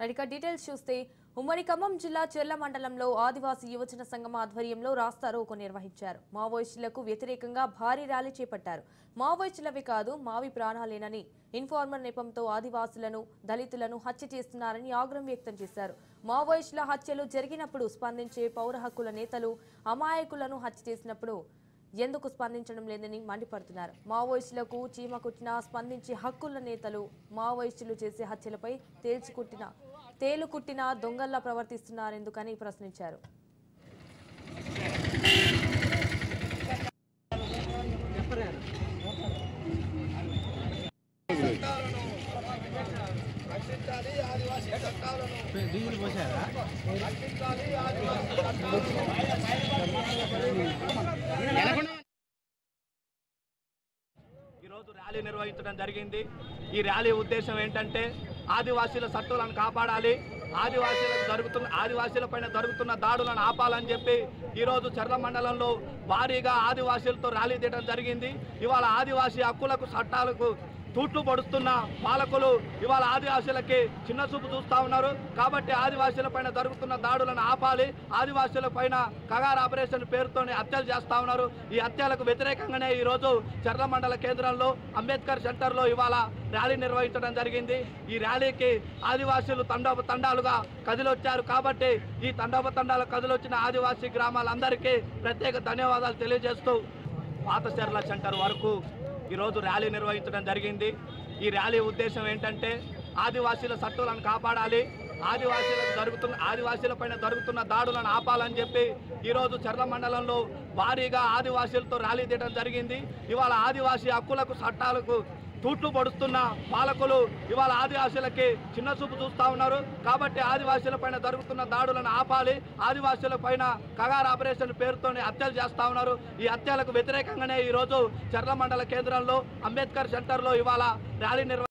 ఇక డీటెయిల్స్ చూస్తే ఉమ్మడి ఖమ్మం జిల్లా చెర్ల మండలంలో ఆదివాసీ యువజన సంఘం ఆధ్వర్యంలో రాస్తారోకో నిర్వహించారు. మావోయిస్టులకు వ్యతిరేకంగా భారీ ర్యాలీ చేపట్టారు. మావోయిస్టులవి కాదు మావి ప్రాణాలేనని ఇన్ఫార్మర్ నెపంతో ఆదివాసులను దళితులను హత్య చేస్తున్నారని ఆగ్రహం వ్యక్తం చేశారు. మావోయిస్టుల హత్యలు జరిగినప్పుడు స్పందించే పౌర హక్కుల నేతలు అమాయకులను హత్య చేసినప్పుడు ఎందుకు స్పందించడం లేదని మండిపడుతున్నారు. మావోయిస్టులకు చీమ కుట్టినా స్పందించే హక్కుల నేతలు మావోయిస్టులు చేసే హత్యలపై తేలు కుట్టిన దొంగల్లా ప్రవర్తిస్తున్నారెందుకని ప్రశ్నించారు. ఈరోజు ర్యాలీ నిర్వహించడం జరిగింది. ఈ ర్యాలీ ఉద్దేశం ఏంటంటే ఆదివాసీల చట్టాలను కాపాడాలి, ఆదివాసీలపైన జరుగుతున్న దాడులను ఆపాలని చెప్పి ఈరోజు చెర్ల మండలంలో భారీగా ఆదివాసీలతో ర్యాలీ తీయడం జరిగింది. ఇవాళ ఆదివాసీ హక్కులకు చట్టాలకు తూట్లు పడుతున్న పాలకులు ఇవాళ ఆదివాసీలకి చిన్న చూపు చూస్తూ ఉన్నారు. కాబట్టి ఆదివాసీలపైన జరుగుతున్న దాడులను ఆపాలి, ఆదివాసీలపైన కగార్ ఆపరేషన్ పేరుతోనే హత్యలు చేస్తూ ఉన్నారు. ఈ హత్యలకు వ్యతిరేకంగానే ఈరోజు చెర్ల మండల కేంద్రంలో అంబేద్కర్ సెంటర్లో ఇవాళ ర్యాలీ నిర్వహించడం జరిగింది. ఈ ర్యాలీకి ఆదివాసీలు తండాలుగా కదిలొచ్చారు. కాబట్టి ఈ తండాలు కదిలొచ్చిన ఆదివాసీ గ్రామాలందరికీ ప్రత్యేక ధన్యవాదాలు తెలియజేస్తూ పాత చెర్ల సెంటర్ వరకు ఈరోజు ర్యాలీ నిర్వహించడం జరిగింది. ఈ ర్యాలీ ఉద్దేశం ఏంటంటే ఆదివాసీల చట్టాలను కాపాడాలి, ఆదివాసీలపైన జరుగుతున్న దాడులను ఆపాలని చెప్పి ఈరోజు చెర్ల మండలంలో భారీగా ఆదివాసీలతో ర్యాలీ తీయడం జరిగింది. ఇవాళ ఆదివాసీ హక్కులకు చట్టాలకు తూట్లు పడుతున్న పాలకులు ఇవాళ ఆదివాసీలకి చిన్న చూపు చూస్తూ ఉన్నారు. కాబట్టి ఆదివాసీలపైన జరుగుతున్న దాడులను ఆపాలి, ఆదివాసీలపైన కగార్ ఆపరేషన్ పేరుతోనే హత్యలు చేస్తూ ఉన్నారు. ఈ హత్యలకు వ్యతిరేకంగానే ఈరోజు చెర్ల మండల కేంద్రంలో అంబేద్కర్ సెంటర్లో ఇవాళ ర్యాలీ